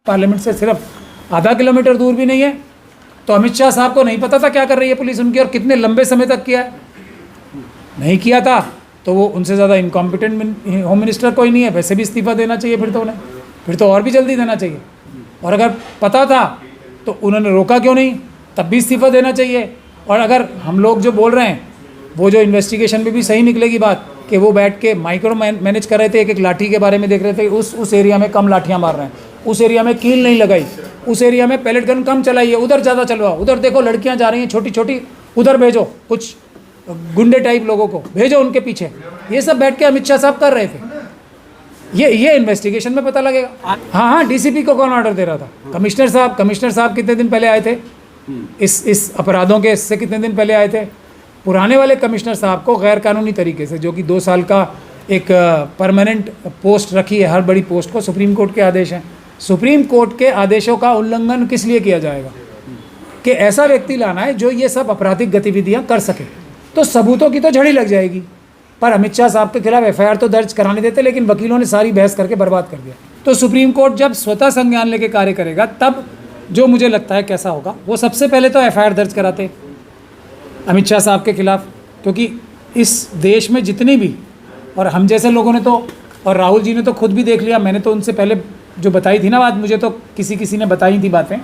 Parliament से सिर्फ आधा किलोमीटर दूर भी नहीं है। तो अमित शाह साहब को नहीं पता था क्या कर रही है पुलिस उनकी और कितने लंबे समय तक किया है। नहीं किया था तो वो उनसे ज़्यादा इनकॉम्पिटेंट होम मिनिस्टर कोई नहीं है, वैसे भी इस्तीफा देना चाहिए फिर तो उन्हें, फिर तो और भी जल्दी देना चाहिए। और अगर पता था तो उन्होंने रोका क्यों नहीं, तब भी इस्तीफा देना चाहिए। और अगर हम लोग जो बोल रहे हैं वो जो इन्वेस्टिगेशन में भी सही निकलेगी बात कि वो बैठ के माइक्रो मैनेज कर रहे थे, एक एक लाठी के बारे में देख रहे थे, उस एरिया में कम लाठियाँ मार रहे हैं, उस एरिया में कील नहीं लगाई, उस एरिया में पैलेट गन कम चलाई है, उधर ज़्यादा चलवाओ, उधर देखो लड़कियां जा रही हैं छोटी छोटी, उधर भेजो कुछ गुंडे टाइप लोगों को भेजो उनके पीछे। ये सब बैठ के अमित शाह साहब कर रहे थे। ये इन्वेस्टिगेशन में पता लगेगा। हाँ, डीसीपी को कौन ऑर्डर दे रहा था? कमिश्नर साहब कितने दिन पहले आए थे इस अपराधों के, इससे कितने दिन पहले आए थे। पुराने वाले कमिश्नर साहब को गैर कानूनी तरीके से, जो कि 2 साल का एक परमानेंट पोस्ट रखी है हर बड़ी पोस्ट को, सुप्रीम कोर्ट के आदेश हैं, सुप्रीम कोर्ट के आदेशों का उल्लंघन किस लिए किया जाएगा कि ऐसा व्यक्ति लाना है जो ये सब आपराधिक गतिविधियां कर सके। तो सबूतों की तो झड़ी लग जाएगी। पर अमित शाह साहब के खिलाफ एफआईआर तो दर्ज कराने देते, लेकिन वकीलों ने सारी बहस करके बर्बाद कर दिया। तो सुप्रीम कोर्ट जब स्वतः संज्ञान लेके कार्य करेगा तब जो मुझे लगता है कैसा होगा, वो सबसे पहले तो एफआईआर दर्ज कराते अमित शाह साहब के खिलाफ, क्योंकि इस देश में जितनी भी, और हम जैसे लोगों ने तो, और राहुल जी ने तो खुद भी देख लिया, मैंने तो उनसे पहले जो बताई थी ना बात, मुझे तो किसी ने बताई थी बातें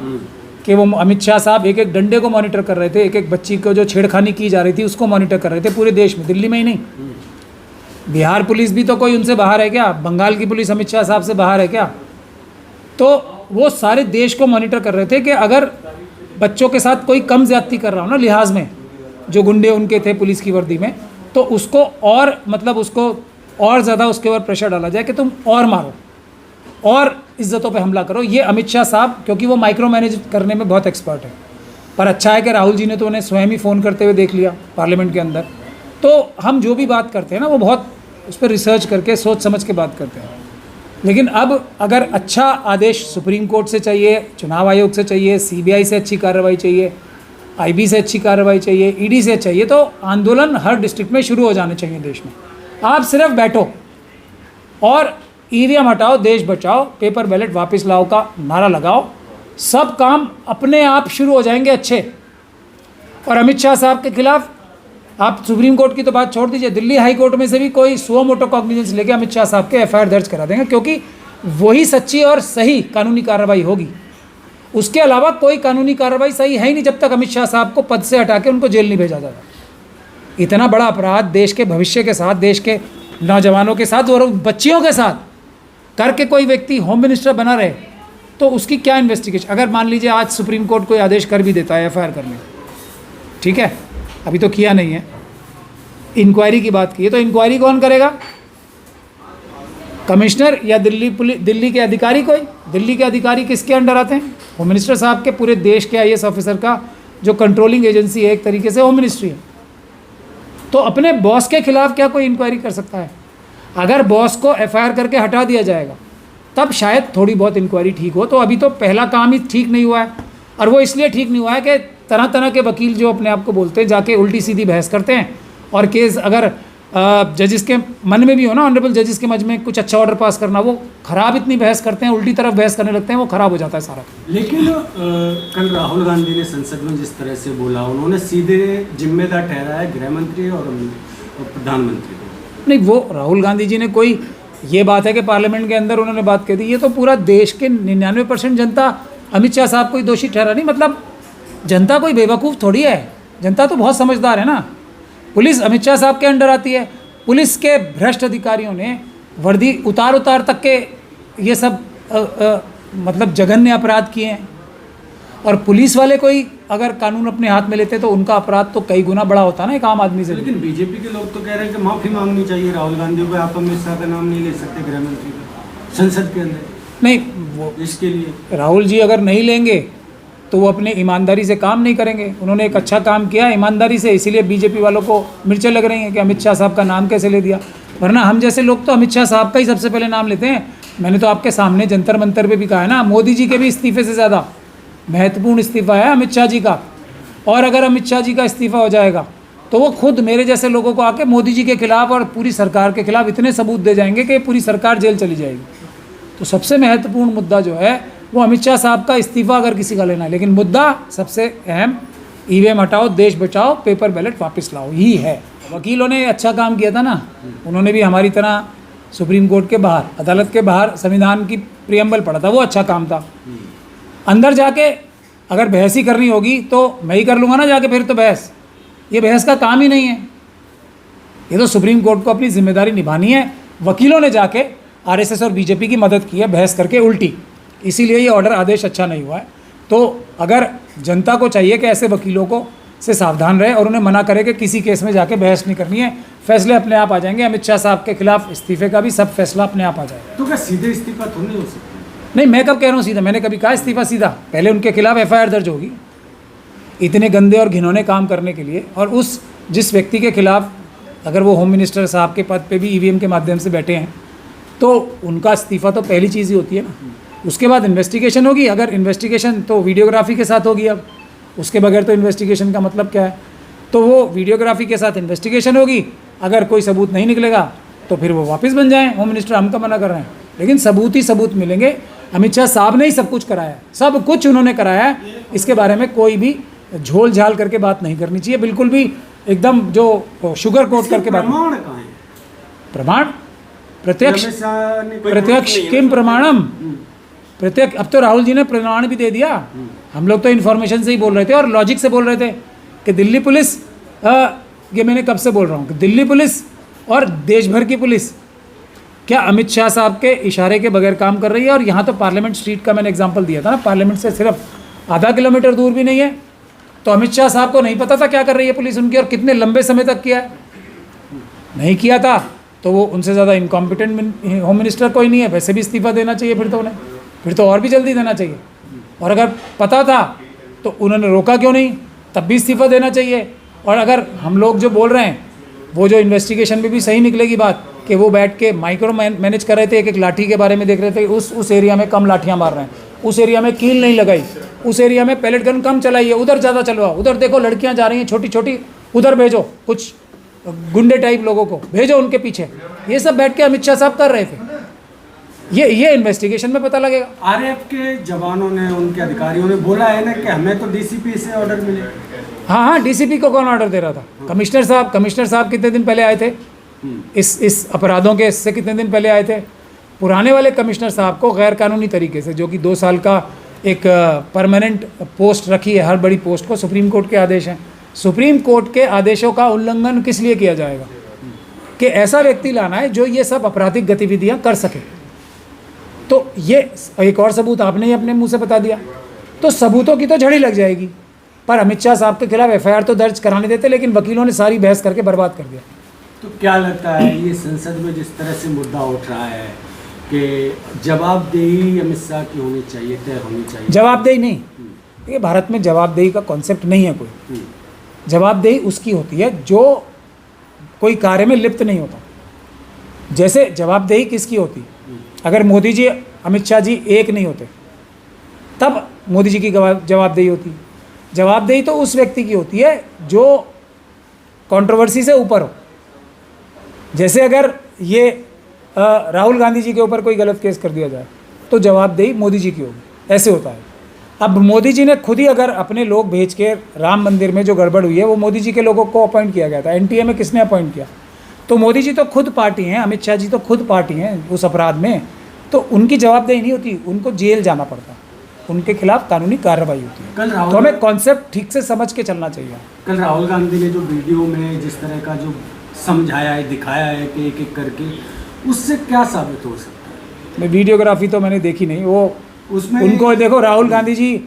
कि वो अमित शाह साहब एक एक डंडे को मॉनिटर कर रहे थे, एक एक बच्ची को जो छेड़खानी की जा रही थी उसको मॉनिटर कर रहे थे पूरे देश में, दिल्ली में ही नहीं। बिहार पुलिस भी तो कोई उनसे बाहर है क्या? बंगाल की पुलिस अमित शाह साहब से बाहर है क्या? तो वो सारे देश को मॉनिटर कर रहे थे कि अगर बच्चों के साथ कोई कम ज्यादती कर रहा हो ना लिहाज में, जो गुंडे उनके थे पुलिस की वर्दी में, तो उसको और मतलब उसको और ज़्यादा उसके ऊपर प्रेशर डाला जाए कि तुम और मारो और इज्जतों पे हमला करो। ये अमित शाह साहब, क्योंकि वो माइक्रो मैनेज करने में बहुत एक्सपर्ट है। पर अच्छा है कि राहुल जी ने तो उन्हें स्वयं ही फ़ोन करते हुए देख लिया पार्लियामेंट के अंदर। तो हम जो भी बात करते हैं ना वो बहुत उस पर रिसर्च करके सोच समझ के बात करते हैं। लेकिन अब अगर अच्छा आदेश सुप्रीम कोर्ट से चाहिए, चुनाव आयोग से चाहिए, सीबीआई से अच्छी कार्रवाई चाहिए, आईबी से अच्छी कार्रवाई चाहिए, ईडी से चाहिए, तो आंदोलन हर डिस्ट्रिक्ट में शुरू हो जाने चाहिए देश में। आप सिर्फ बैठो और ईवीएम हटाओ, देश बचाओ, पेपर बैलेट वापस लाओ का नारा लगाओ, सब काम अपने आप शुरू हो जाएंगे अच्छे। और अमित शाह साहब के खिलाफ आप सुप्रीम कोर्ट की तो बात छोड़ दीजिए, दिल्ली हाई कोर्ट में से भी कोई सुओ मोटो कॉग्निजेंस लेके अमित शाह साहब के एफआईआर दर्ज करा देंगे, क्योंकि वही सच्ची और सही कानूनी कार्रवाई होगी। उसके अलावा कोई कानूनी कार्रवाई सही है ही नहीं जब तक अमित शाह साहब को पद से हटा के उनको जेल नहीं भेजा जाता। इतना बड़ा अपराध देश के भविष्य के साथ, देश के नौजवानों के साथ और बच्चियों के साथ करके कोई व्यक्ति होम मिनिस्टर बना रहे, तो उसकी क्या इन्वेस्टिगेशन? अगर मान लीजिए आज सुप्रीम कोर्ट कोई आदेश कर भी देता है एफआईआर करने, ठीक है, अभी तो किया नहीं है, इंक्वायरी की बात की है, तो इंक्वायरी कौन करेगा? कमिश्नर या दिल्ली के अधिकारी? कोई दिल्ली के अधिकारी किसके अंडर आते हैं? होम मिनिस्टर साहब के। पूरे देश के आईएएस ऑफिसर का जो कंट्रोलिंग एजेंसी है एक तरीके से होम मिनिस्ट्री है। तो अपने बॉस के खिलाफ क्या कोई इंक्वायरी कर सकता है? अगर बॉस को एफआईआर करके हटा दिया जाएगा तब शायद थोड़ी बहुत इंक्वायरी ठीक हो। तो अभी तो पहला काम ही ठीक नहीं हुआ है, और वो इसलिए ठीक नहीं हुआ है कि तरह तरह के वकील जो अपने आप को बोलते हैं जाके उल्टी सीधी बहस करते हैं, और केस अगर जजेस के मन में भी हो ना, ऑनरेबल जजेस के मन में कुछ अच्छा ऑर्डर पास करना, वो खराब इतनी बहस करते हैं, उल्टी तरफ बहस करने लगते हैं, वो खराब हो जाता है सारा। लेकिन कल राहुल गांधी ने संसद में जिस तरह से बोला, उन्होंने सीधे जिम्मेदार ठहराया गृह मंत्री और प्रधानमंत्री को। नहीं, वो राहुल गांधी जी ने कोई ये बात है कि पार्लियामेंट के अंदर उन्होंने बात कह दी, ये तो पूरा देश के 99% जनता अमित शाह साहब को दोषी ठहरा नहीं। मतलब जनता कोई बेवकूफ़ थोड़ी है, जनता तो बहुत समझदार है ना। पुलिस अमित शाह साहब के अंडर आती है, पुलिस के भ्रष्ट अधिकारियों ने वर्दी उतार तक के ये सब मतलब जघन्य अपराध किए हैं, और पुलिस वाले कोई अगर कानून अपने हाथ में लेते तो उनका अपराध तो कई गुना बड़ा होता ना एक आम आदमी से। लेकिन बीजेपी के लोग तो कह रहे हैं कि माफ़ी मांगनी चाहिए राहुल गांधी को, आप अमित शाह का नाम नहीं ले सकते गृह मंत्री का संसद के अंदर। नहीं, वो इसके लिए राहुल जी अगर नहीं लेंगे तो वो अपने ईमानदारी से काम नहीं करेंगे। उन्होंने एक अच्छा काम किया ईमानदारी से, इसीलिए बीजेपी वालों को मिर्चें लग रही हैं कि अमित शाह साहब का नाम कैसे ले दिया। वरना हम जैसे लोग तो अमित शाह साहब का ही सबसे पहले नाम लेते हैं। मैंने तो आपके सामने जंतर मंतर पे भी कहा है ना, मोदी जी के भी इस्तीफे से ज़्यादा महत्वपूर्ण इस्तीफा है अमित शाह जी का। और अगर अमित शाह जी का इस्तीफा हो जाएगा तो वो खुद मेरे जैसे लोगों को आके मोदी जी के खिलाफ और पूरी सरकार के खिलाफ इतने सबूत दे जाएंगे कि पूरी सरकार जेल चली जाएगी। तो सबसे महत्वपूर्ण मुद्दा जो है वो अमित शाह साहब का इस्तीफा अगर किसी का लेना है, लेकिन मुद्दा सबसे अहम ईवीएम हटाओ, देश बचाओ, पेपर बैलेट वापस लाओ, यही है। वकीलों ने अच्छा काम किया था ना, उन्होंने भी हमारी तरह सुप्रीम कोर्ट के बाहर, अदालत के बाहर संविधान की प्रियम्बल पढ़ा था, वो अच्छा काम था। अंदर जाके अगर बहस ही करनी होगी तो मैं ही कर लूँगा ना जाके, फिर तो बहस, ये बहस का काम ही नहीं है। ये तो सुप्रीम कोर्ट को अपनी जिम्मेदारी निभानी है। वकीलों ने जाके आरएसएस और बीजेपी की मदद की है बहस करके उल्टी, इसीलिए ये ऑर्डर आदेश अच्छा नहीं हुआ है। तो अगर जनता को चाहिए कि ऐसे वकीलों को से सावधान रहे और उन्हें मना करे कि किसी केस में जाके बहस नहीं करनी है, फैसले अपने आप आ जाएंगे। अमित शाह साहब के खिलाफ इस्तीफे का भी सब फैसला अपने आप आ जाएगा। तो क्या सीधे इस्तीफा थोड़ी नहीं हो सकता? नहीं, मैं कब कह रहा हूँ सीधा, मैंने कभी कहा इस्तीफा सीधा? पहले उनके खिलाफ एफआईआर दर्ज होगी इतने गंदे और घिनौने काम करने के लिए, और उस जिस व्यक्ति के खिलाफ अगर वो होम मिनिस्टर साहब के पद पे भी ईवीएम के माध्यम से बैठे हैं तो उनका इस्तीफा तो पहली चीज़ ही होती है ना। उसके बाद इन्वेस्टिगेशन होगी, अगर इन्वेस्टिगेशन तो वीडियोग्राफी के साथ होगी। अब उसके बगैर तो इन्वेस्टिगेशन का मतलब क्या है? तो वो वीडियोग्राफी के साथ इन्वेस्टिगेशन होगी, अगर कोई सबूत नहीं निकलेगा तो फिर वो वापस बन जाएं होम मिनिस्टर। हम कब मना कर रहे हैं, लेकिन सबूत ही सबूत मिलेंगे। अमित शाह साहब ने ही सब कुछ कराया है, सब कुछ उन्होंने कराया है। इसके बारे में कोई भी झोल झाल करके बात नहीं करनी चाहिए, बिल्कुल भी एकदम जो शुगर कोट करके बात। प्रमाण कहाँ है? प्रमाण प्रत्यक्ष अमित शाह ने कोई प्रत्यक्ष किम प्रमाणम, प्रत्यक्ष। अब तो राहुल जी ने प्रमाण भी दे दिया। हम लोग तो इन्फॉर्मेशन से ही बोल रहे थे और लॉजिक से बोल रहे थे कि दिल्ली पुलिस, ये मैंने कब से बोल रहा हूँ कि दिल्ली पुलिस और देश भर की पुलिस क्या अमित शाह साहब के इशारे के बगैर काम कर रही है। और यहाँ तो पार्लियामेंट स्ट्रीट का मैंने एग्जांपल दिया था ना, पार्लियामेंट से सिर्फ आधा किलोमीटर दूर भी नहीं है। तो अमित शाह साहब को नहीं पता था क्या कर रही है पुलिस उनकी, और कितने लंबे समय तक किया है? नहीं किया था तो वो उनसे ज़्यादा इनकॉम्पिटेंट होम मिनिस्टर कोई नहीं है। वैसे भी इस्तीफा देना चाहिए फिर तो उन्हें, फिर तो और भी जल्दी देना चाहिए। और अगर पता था तो उन्होंने रोका क्यों नहीं, तब भी इस्तीफा देना चाहिए। और अगर हम लोग जो बोल रहे हैं वो जो इन्वेस्टिगेशन में भी सही निकलेगी बात कि वो बैठ के माइक्रो मैनेज कर रहे थे, एक एक लाठी के बारे में देख रहे थे, उस एरिया में कम लाठियाँ मार रहे हैं, उस एरिया में कील नहीं लगाई, उस एरिया में पैलेट गन कम चलाइए, उधर ज़्यादा चलवाओ, उधर देखो लड़कियाँ जा रही हैं छोटी छोटी, उधर भेजो कुछ गुंडे टाइप लोगों को भेजो उनके पीछे। ये सब बैठ के अमित शाह साहब कर रहे थे। ये इन्वेस्टिगेशन में पता लगेगा। आरएएफ के जवानों ने, उनके अधिकारियों ने बोला है ना कि हमें तो डीसीपी से ऑर्डर मिले। हाँ, डीसीपी को कौन ऑर्डर दे रहा था? कमिश्नर साहब कितने दिन पहले आए थे इस अपराधों के, इससे कितने दिन पहले आए थे? पुराने वाले कमिश्नर साहब को गैर कानूनी तरीके से, जो कि 2 साल का एक परमानेंट पोस्ट रखी है हर बड़ी पोस्ट को, सुप्रीम कोर्ट के आदेश हैं। सुप्रीम कोर्ट के आदेशों का उल्लंघन किस लिए किया जाएगा? कि ऐसा व्यक्ति लाना है जो ये सब आपराधिक गतिविधियां कर सके। तो ये एक और सबूत आपने ही अपने मुंह से बता दिया, तो सबूतों की तो झड़ी लग जाएगी। पर अमित शाह साहब के खिलाफ एफआईआर तो दर्ज कराने देते, लेकिन वकीलों ने सारी बहस करके बर्बाद कर दिया। तो क्या लगता है ये संसद में जिस तरह से मुद्दा उठ रहा है कि जवाबदेही अमित शाह की होनी चाहिए, तय होनी चाहिए? जवाबदेही नहीं, ये भारत में जवाबदेही का कॉन्सेप्ट नहीं है कोई। जवाबदेही उसकी होती है जो कोई कार्य में लिप्त नहीं होता। जैसे जवाबदेही किसकी होती? अगर मोदी जी अमित शाह जी एक नहीं होते तब मोदी जी की जवाबदेही होती। जवाबदेही तो उस व्यक्ति की होती है जो कंट्रोवर्सी से ऊपर हो। जैसे अगर ये राहुल गांधी जी के ऊपर कोई गलत केस कर दिया जाए तो जवाबदेही मोदी जी की होगी, ऐसे होता है। अब मोदी जी ने खुद ही अगर अपने लोग भेज के राम मंदिर में जो गड़बड़ हुई है वो मोदी जी के लोगों को अपॉइंट किया गया था, एनटीए में किसने अपॉइंट किया? तो मोदी जी तो खुद पार्टी हैं, अमित शाह जी तो खुद पार्टी हैं उस अपराध में, तो उनकी जवाबदेही नहीं होती, उनको जेल जाना पड़ता, उनके खिलाफ कानूनी कार्रवाई होती है। तो हमें कॉन्सेप्ट ठीक से समझ के चलना चाहिए। कल राहुल गांधी ने जो वीडियो में जिस तरह का जो समझाया है, दिखाया है कि एक एक करके, उससे क्या साबित हो सकता है? वीडियोग्राफी तो मैंने देखी नहीं, वो उसमें उनको देखो, राहुल गांधी जी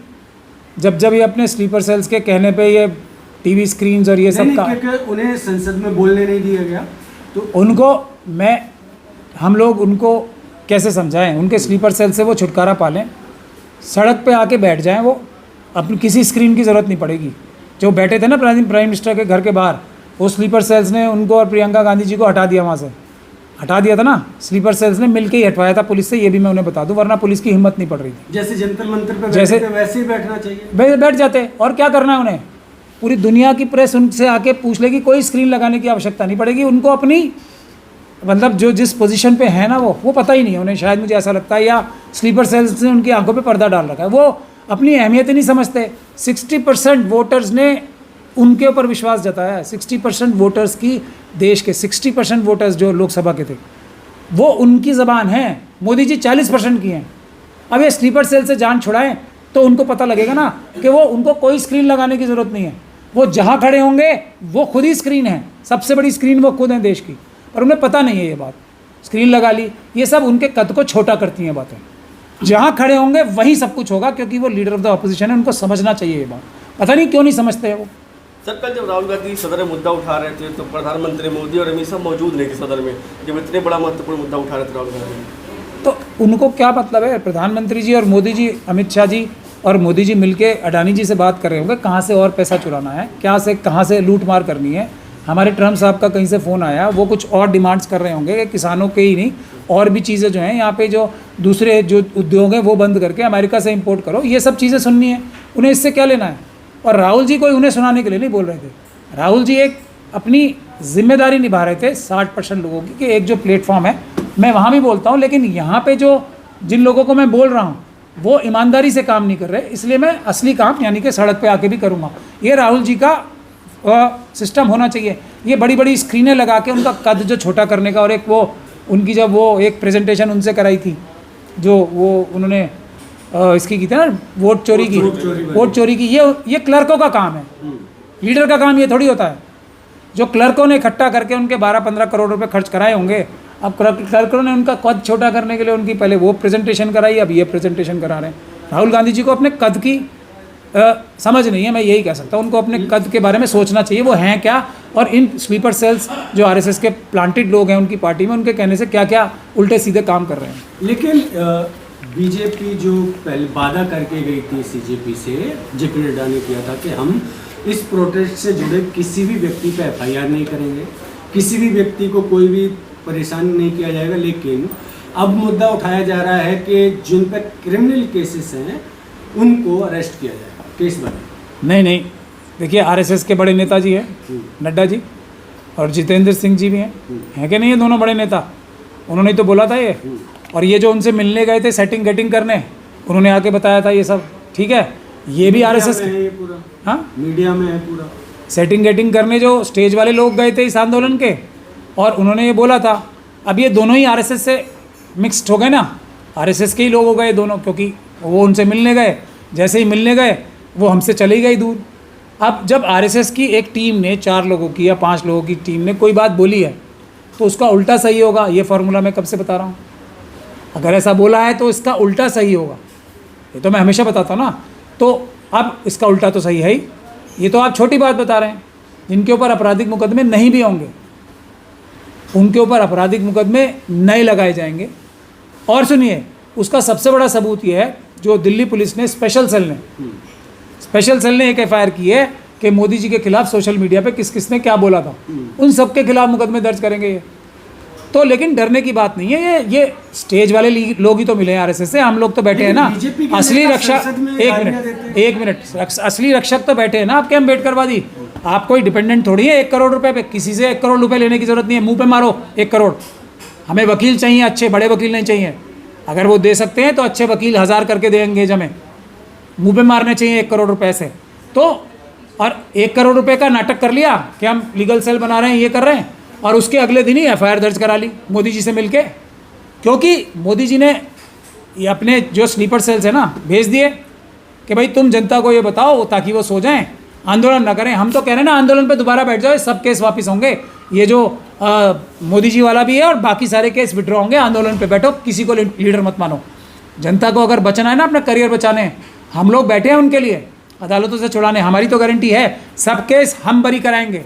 जब ये अपने स्लीपर सेल्स के कहने पे ये टीवी स्क्रीन्स और ये सब का, क्योंकि उन्हें संसद में बोलने नहीं दिया गया, तो उनको हम लोग उनको कैसे समझाएं? उनके स्लीपर सेल से वो छुटकारा पालें, सड़क पे आके बैठ जाएं, वो अपनी किसी स्क्रीन की ज़रूरत नहीं पड़ेगी। जो बैठे थे ना प्राइम मिनिस्टर के घर के बाहर, वो स्लीपर सेल्स ने उनको और प्रियंका गांधी जी को हटा दिया, वहाँ से हटा दिया था ना, स्लीपर सेल्स ने मिलकर ही हटवाया था पुलिस से, ये भी मैं उन्हें बता दूं, वरना पुलिस की हिम्मत नहीं पड़ रही थी। जैसे जंतर मंतर पे जैसे वैसे ही बैठना चाहिए, बैठ जाते। और क्या करना है उन्हें? पूरी दुनिया की प्रेस उनसे आके पूछ लेगी, कोई स्क्रीन लगाने की आवश्यकता नहीं पड़ेगी, उनको अपनी मतलब जो जिस पोजीशन पे है ना वो पता ही नहीं है उन्हें, शायद मुझे ऐसा लगता है, या स्लीपर सेल्स ने उनकी आंखों पे पर्दा डाल रखा है, वो अपनी अहमियत ही नहीं समझते। 60% वोटर्स ने उनके ऊपर विश्वास जताया है। 60% वोटर्स की, देश के 60% वोटर्स जो लोकसभा के थे वो उनकी ज़बान है। मोदी जी 40% की हैं। अब ये स्लीपर सेल से जान छुड़ाएं तो उनको पता लगेगा ना कि वो, उनको कोई स्क्रीन लगाने की ज़रूरत नहीं है, वो जहाँ खड़े होंगे वो खुद ही स्क्रीन है, सबसे बड़ी स्क्रीन वो खुद हैं देश की, पर उन्हें पता नहीं है ये बात। स्क्रीन लगा ली, ये सब उनके कद को छोटा करती हैं बातें। जहाँ खड़े होंगे वहीं सब कुछ होगा, क्योंकि वो लीडर ऑफ द ऑपोजिशन है, उनको समझना चाहिए ये बात। पता नहीं क्यों नहीं समझते हैं वो। सर, कल जब राहुल गांधी सदर में मुद्दा उठा रहे थे तो प्रधानमंत्री मोदी और अमित शाह मौजूद नहीं थे सदर में, जब इतने बड़ा महत्वपूर्ण मुद्दा उठा रहे थे राहुल गांधी, तो उनको क्या मतलब है? प्रधानमंत्री जी और मोदी जी, अमित शाह जी और मोदी जी मिलके अडानी जी से बात कर रहे होंगे कहाँ से और पैसा चुराना है, कहाँ से लूट मार करनी है। हमारे ट्रम्प साहब का कहीं से फ़ोन आया, वो कुछ और डिमांड्स कर रहे होंगे कि किसानों के ही नहीं और भी चीज़ें जो हैं यहाँ पे, जो दूसरे जो उद्योग हैं वो बंद करके अमेरिका से इंपोर्ट करो, ये सब चीज़ें सुननी है। उन्हें इससे क्या लेना है? और राहुल जी कोई उन्हें सुनाने के लिए नहीं बोल रहे थे। राहुल जी एक अपनी जिम्मेदारी निभा रहे थे 60% लोगों की, कि एक जो प्लेटफॉर्म है, मैं वहाँ भी बोलता हूँ, लेकिन यहाँ पे जो जिन लोगों को मैं बोल रहा हूँ वो ईमानदारी से काम नहीं कर रहे, इसलिए मैं असली काम यानी कि सड़क पे आके भी करूँगा। ये राहुल जी का सिस्टम होना चाहिए। ये बड़ी बड़ी स्क्रीनें लगा के उनका कद जो छोटा करने का, और एक वो उनकी जब वो एक प्रेजेंटेशन उनसे कराई थी, जो वो उन्होंने इसकी की थी ना, वोट चोरी की, ये क्लर्कों का काम है। लीडर का काम ये थोड़ी होता है। जो क्लर्कों ने इकट्ठा करके उनके 12-15 करोड़ रुपए खर्च कराए होंगे, अब क्लर्कों ने उनका कद छोटा करने के लिए उनकी पहले वो प्रेजेंटेशन कराई, अब ये प्रेजेंटेशन करा रहे हैं। राहुल गांधी जी को अपने कद की समझ नहीं है, मैं यही कह सकता हूँ। उनको अपने कद के बारे में सोचना चाहिए, वो हैं क्या, और इन स्लीपर सेल्स जो आरएसएस के प्लांटेड लोग हैं उनकी पार्टी में, उनके कहने से क्या क्या उल्टे सीधे काम कर रहे हैं। लेकिन बीजेपी जो पहले वादा करके गई थी सीजेपी से, जेपी नड्डा ने किया था कि हम इस प्रोटेस्ट से जुड़े किसी भी व्यक्ति पर एफआईआर नहीं करेंगे, किसी भी व्यक्ति को कोई भी परेशान नहीं किया जाएगा, लेकिन अब मुद्दा उठाया जा रहा है कि जिन पर क्रिमिनल केसेस हैं उनको अरेस्ट किया जाएगा, केस बने। नहीं, देखिए आरएसएस के बड़े नेता जी हैं नड्डा जी, और जितेंद्र सिंह जी भी हैं कि नहीं? ये दोनों बड़े नेता, उन्होंने तो बोला था ये। और ये जो उनसे मिलने गए थे सेटिंग गेटिंग करने, उन्होंने आके बताया था ये सब, ठीक है? ये भी आरएसएस है, ये पूरा हाँ मीडिया में है पूरा। सेटिंग गेटिंग करने जो स्टेज वाले लोग गए थे इस आंदोलन के, और उन्होंने ये बोला था। अब ये दोनों ही आरएसएस से मिक्स्ड हो गए ना, आरएसएस के ही लोग हो गए दोनों, क्योंकि वो उनसे मिलने गए, जैसे ही मिलने गए वो हमसे चली गई दूर। अब जब आरएसएस की एक टीम ने 4 लोगों की या 5 लोगों की टीम ने कोई बात बोली है तो उसका उल्टा सही होगा, ये फार्मूला मैं कब से बता रहा हूँ। अगर ऐसा बोला है तो इसका उल्टा सही होगा, ये तो मैं हमेशा बताता हूँ ना। तो अब इसका उल्टा तो सही है ही। ये तो आप छोटी बात बता रहे हैं। जिनके ऊपर आपराधिक मुकदमे नहीं भी होंगे उनके ऊपर आपराधिक मुकदमे नए लगाए जाएंगे। और सुनिए, उसका सबसे बड़ा सबूत ये है, जो दिल्ली पुलिस ने स्पेशल सेल ने एक एफआईआर की है कि मोदी जी के खिलाफ सोशल मीडिया पे किस किस ने क्या बोला था, उन सब के खिलाफ मुकदमे दर्ज करेंगे ये तो। लेकिन डरने की बात नहीं है। ये स्टेज वाले लोग ही तो मिले हैं आरएसएस से, हम लोग तो बैठे हैं ना। असली रक्षक, एक मिनट, असली रक्षक तो बैठे हैं ना आपके अम्बेडकरवादी। आप कोई डिपेंडेंट थोड़ी है 1 करोड़ रुपए पे, किसी से 1 करोड़ रुपए लेने की जरूरत नहीं है। मुंह पे मारो 1 करोड़। हमें वकील चाहिए, अच्छे बड़े वकील नहीं चाहिए। अगर वो दे सकते हैं तो अच्छे वकील 1000 करके देंगे हमें। मुंह पे मारने चाहिए 1 करोड़ रुपए से तो। और 1 करोड़ रुपए का नाटक कर लिया कि हम लीगल सेल बना रहे हैं, ये कर रहे हैं, और उसके अगले दिन ही एफआईआर दर्ज करा ली मोदी जी से मिलके। क्योंकि मोदी जी ने ये अपने जो स्लीपर सेल्स है ना भेज दिए कि भाई तुम जनता को ये बताओ ताकि वो सो जाएं, आंदोलन ना करें। हम तो कह रहे हैं ना आंदोलन पे दोबारा बैठ जाओ, सब केस वापस होंगे। ये जो मोदी जी वाला भी है और बाकी सारे केस विड्रॉ होंगे। आंदोलन पे बैठो, किसी को लीडर मत मानो। जनता को अगर बचना है ना, अपना करियर बचाने, हम लोग बैठे हैं उनके लिए, अदालतों से छुड़ाने। हमारी तो गारंटी है सब केस हम बरी कराएंगे,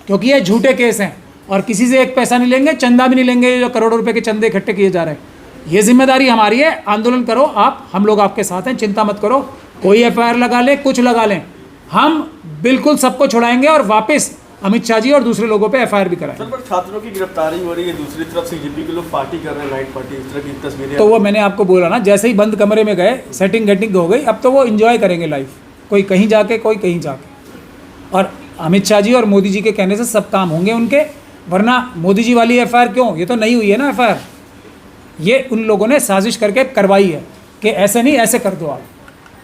क्योंकि ये झूठे केस हैं और किसी से 1 पैसा नहीं लेंगे, चंदा भी नहीं लेंगे। जो करोड़ों रुपए के चंदे इकट्ठे किए जा रहे हैं, ये जिम्मेदारी हमारी है। आंदोलन करो आप, हम लोग आपके साथ हैं, चिंता मत करो। कोई एफआईआर लगा ले, कुछ लगा लें, हम बिल्कुल सबको छुड़ाएंगे और वापस अमित शाह जी और दूसरे लोगों पे एफआईआर भी कराएंगे। सर, पर छात्रों की गिरफ्तारी हो रही है, दूसरी तरफ सीजेपी के लोग पार्टी कर रहे हैं, नाइट पार्टी, इस तरह की तस्वीरें। तो वो मैंने आपको बोला ना, जैसे ही बंद कमरे में गए, सेटिंग गेटिंग हो गई, अब तो वो एंजॉय करेंगे लाइफ, कोई कहीं जाके, कोई कहीं जाके। और अमित शाह जी और मोदी जी के कहने से सब काम होंगे उनके। वरना मोदी जी वाली एफआईआर क्यों, ये तो नहीं हुई है ना एफआईआर, ये उन लोगों ने साजिश करके करवाई है कि ऐसे नहीं ऐसे कर दो आप।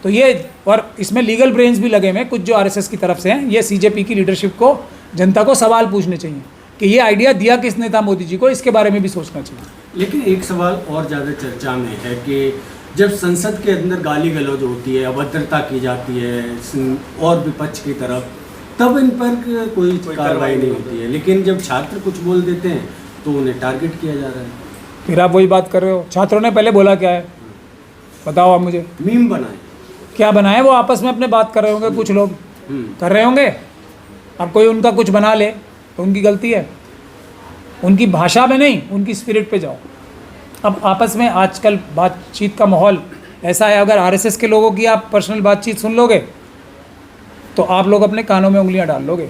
तो ये, और इसमें लीगल ब्रेन्स भी लगे हुए हैं कुछ जो आरएसएस की तरफ से हैं। ये सीजेपी की लीडरशिप को, जनता को सवाल पूछने चाहिए कि ये आइडिया दिया किसने था मोदी जी को, इसके बारे में भी सोचना चाहिए। लेकिन एक सवाल और ज़्यादा चर्चा में है कि जब संसद के अंदर गाली गलौज होती है, अभद्रता की जाती है और विपक्ष की तरफ, तब इन पर कोई कार्रवाई नहीं होती है, लेकिन जब छात्र कुछ बोल देते हैं तो उन्हें टारगेट किया जा रहा है। फिर आप वही बात कर रहे हो, छात्रों ने पहले बोला क्या है, बताओ आप मुझे। मीम बनाए, क्या बनाए, वो आपस में अपने बात कर रहे होंगे, कुछ लोग कर रहे होंगे। अब कोई उनका कुछ बना ले तो उनकी गलती है, उनकी भाषा में नहीं, उनकी स्पिरिट पे जाओ। अब आपस में आजकल बातचीत का माहौल ऐसा है, अगर आरएसएस के लोगों की आप पर्सनल बातचीत सुन लोगे तो आप लोग अपने कानों में उंगलियां डाल लोगे।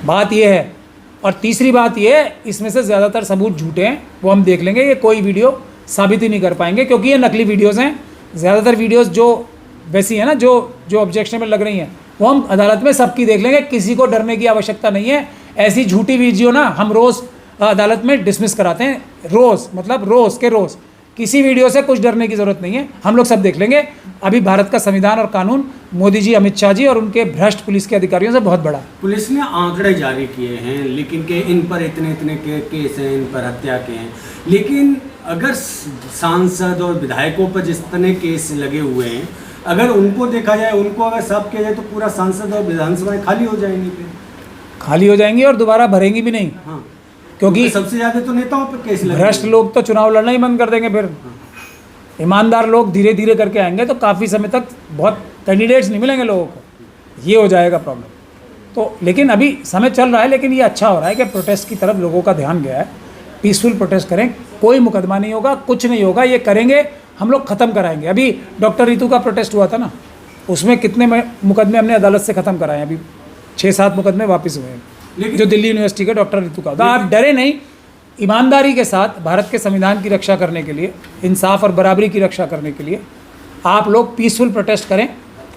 बात ये है। और तीसरी बात ये है, इसमें से ज़्यादातर सबूत झूठे हैं, वो हम देख लेंगे, ये कोई वीडियो साबित ही नहीं कर पाएंगे क्योंकि ये नकली वीडियोज़ हैं। ज़्यादातर वीडियोज़ जो वैसी है ना, जो ऑब्जेक्शन में लग रही हैं, वो हम अदालत में सबकी देख लेंगे, किसी को डरने की आवश्यकता नहीं है। ऐसी झूठी वीडियो ना हम रोज़ अदालत में डिसमिस कराते हैं, रोज़, मतलब रोज़ के रोज़। किसी वीडियो से कुछ डरने की ज़रूरत नहीं है, हम लोग सब देख लेंगे। अभी भारत का संविधान और कानून मोदी जी, अमित शाह जी और उनके भ्रष्ट पुलिस के अधिकारियों से बहुत बड़ा है। पुलिस ने आंकड़े जारी किए हैं, लेकिन कि इन पर इतने इतने केस हैं, इन पर हत्या के हैं, लेकिन अगर सांसद और विधायकों पर जिस तरह केस लगे हुए हैं, अगर उनको देखा जाए, उनको अगर साफ किया जाए तो पूरा सांसद और विधानसभाएं खाली हो जाएंगी, फिर खाली हो जाएंगी और दोबारा भरेंगी भी नहीं। हाँ, क्योंकि सबसे ज़्यादा तो नेताओं पर केस लगे। भ्रष्ट लोग तो चुनाव लड़ना ही बंद कर देंगे, फिर ईमानदार लोग धीरे धीरे करके आएंगे तो काफ़ी समय तक बहुत कैंडिडेट्स नहीं मिलेंगे लोगों को, ये हो जाएगा प्रॉब्लम। तो लेकिन अभी समय चल रहा है, लेकिन ये अच्छा हो रहा है कि प्रोटेस्ट की तरफ लोगों का ध्यान गया है। पीसफुल प्रोटेस्ट करें, कोई मुकदमा नहीं होगा, कुछ नहीं होगा, ये करेंगे हम लोग ख़त्म कराएंगे। अभी डॉक्टर रितु का प्रोटेस्ट हुआ था ना, उसमें कितने मुकदमे हमने अदालत से ख़त्म कराए, अभी 6-7 मुकदमे वापस हुए हैं, जो दिल्ली यूनिवर्सिटी के डॉक्टर रितु का। आप डरे नहीं, ईमानदारी के साथ भारत के संविधान की रक्षा करने के लिए, इंसाफ और बराबरी की रक्षा करने के लिए आप लोग पीसफुल प्रोटेस्ट करें।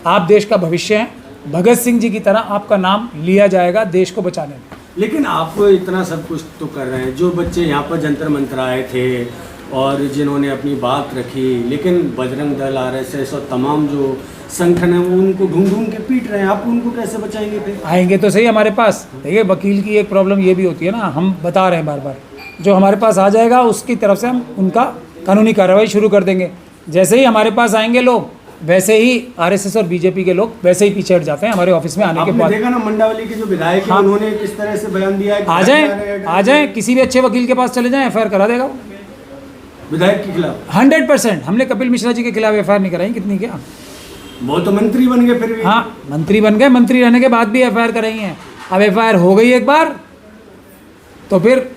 आप देश का भविष्य हैं, भगत सिंह जी की तरह आपका नाम लिया जाएगा देश को बचाने में। लेकिन आप इतना सब कुछ तो कर रहे हैं, जो बच्चे यहाँ पर जंतर मंतर आए थे और जिन्होंने अपनी बात रखी, लेकिन बजरंग दल, आरएसएस और तमाम जो संगठन है वो उनको ढूंढ ढूंढ के पीट रहे हैं, आप उनको कैसे बचाएंगे फिर? आएंगे तो सही हमारे पास। देखिए, वकील की एक प्रॉब्लम ये भी होती है ना, हम बता रहे हैं बार बार, जो हमारे पास आ जाएगा उसकी तरफ से हम उनका कानूनी कार्रवाई शुरू कर देंगे। जैसे ही हमारे पास आएंगे लोग, वैसे ही आरएसएस और बीजेपी के लोग वैसे ही पीछे हट जाते हैं हमारे ऑफिस में आने के बाद। देखा ना मंडावली के जो विधायक हैं, उन्होंने किस तरह से बयान दिया है। आ जाए किसी भी अच्छे वकील के पास चले जाएं, एफआईआर करा देगा वो विधायक के खिलाफ। 100%। हमने कपिल मिश्रा जी के खिलाफ एफआईआर नहीं कराई, कितनी क्या, वो तो मंत्री बन गए फिर भी। हाँ, मंत्री बन गए, मंत्री रहने के बाद भी एफआईआर कराई हैं। अब एफआईआर हो गई एक बार तो फिर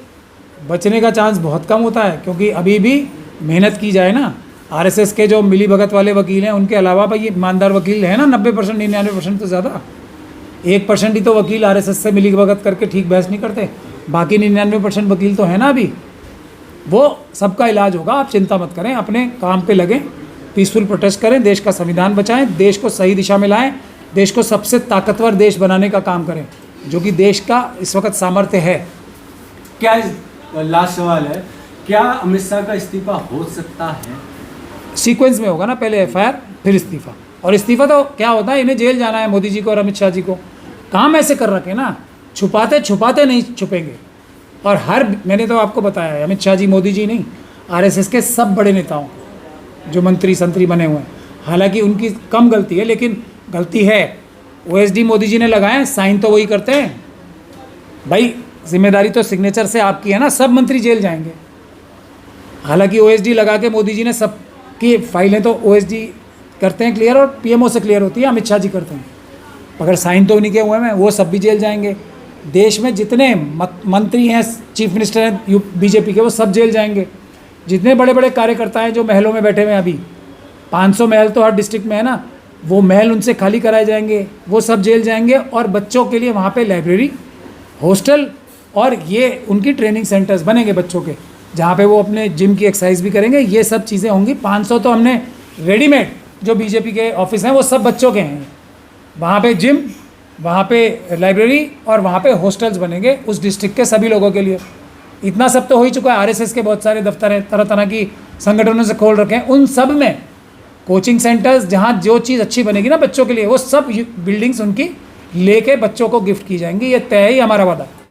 बचने का चांस बहुत कम होता है, क्योंकि अभी भी मेहनत की जाए ना। आरएसएस के जो मिली भगत वाले वकील हैं, उनके अलावा भाई ईमानदार वकील हैं ना 90%, 99% तो ज़्यादा। 1% ही तो वकील आरएसएस से मिली भगत करके ठीक बहस नहीं करते, बाकी 99% वकील तो है ना। अभी वो सबका इलाज होगा, आप चिंता मत करें, अपने काम पे लगें, पीसफुल प्रोटेस्ट करें, देश का संविधान बचाएं, देश को सही दिशा में लाएं, देश को सबसे ताकतवर देश बनाने का काम करें, जो कि देश का इस वक्त सामर्थ्य है। क्या लास्ट सवाल है, क्या अमित शाह का इस्तीफा हो सकता है? सीक्वेंस में होगा ना, पहले एफआईआर फिर इस्तीफा। और इस्तीफा तो क्या होता है, इन्हें जेल जाना है मोदी जी को और अमित शाह जी को। काम ऐसे कर रखे ना, छुपाते छुपाते नहीं छुपेंगे। और मैंने तो आपको बताया है, अमित शाह जी, मोदी जी नहीं, आरएसएस के सब बड़े नेताओं जो मंत्री संतरी बने हुए हैं, हालांकि उनकी कम गलती है, लेकिन गलती है। ओएसडी मोदी जी ने लगाए, साइन तो वही करते हैं भाई, जिम्मेदारी तो सिग्नेचर से आपकी है ना, सब मंत्री जेल जाएंगे। हालांकि ओएसडी लगा के मोदी जी ने सब की फाइलें तो ओएसडी करते हैं क्लियर, और पीएमओ से क्लियर होती है, अमित शाह जी करते हैं, मगर साइन तो उन्हीं के हुए हैं, वो सब भी जेल जाएंगे। देश में जितने मंत्री हैं, चीफ मिनिस्टर हैं बीजेपी के, वो सब जेल जाएंगे। जितने बड़े बड़े कार्यकर्ता हैं जो महलों में बैठे हुए हैं, अभी 500 महल तो हर डिस्ट्रिक्ट में है ना, वो महल उनसे खाली कराए जाएंगे, वो सब जेल जाएंगे। और बच्चों के लिए वहाँ पे लाइब्रेरी, हॉस्टल और ये उनकी ट्रेनिंग सेंटर्स बनेंगे बच्चों के, जहाँ पे वो अपने जिम की एक्सरसाइज भी करेंगे। ये सब चीज़ें होंगी। 500 तो हमने रेडीमेड जो बीजेपी के ऑफिस हैं वो सब बच्चों के हैं, वहाँ पे जिम वहाँ पे लाइब्रेरी और वहाँ पे हॉस्टल्स बनेंगे उस डिस्ट्रिक्ट के सभी लोगों के लिए। इतना सब तो हो ही चुका है, आरएसएस के बहुत सारे दफ्तर हैं, तरह तरह की संगठनों से खोल रखे हैं, उन सब में कोचिंग सेंटर्स जहाँ जो चीज़ अच्छी बनेगी ना बच्चों के लिए, वो सब बिल्डिंग्स उनकी लेके बच्चों को गिफ्ट की जाएंगी। ये तय ही हमारा वादा।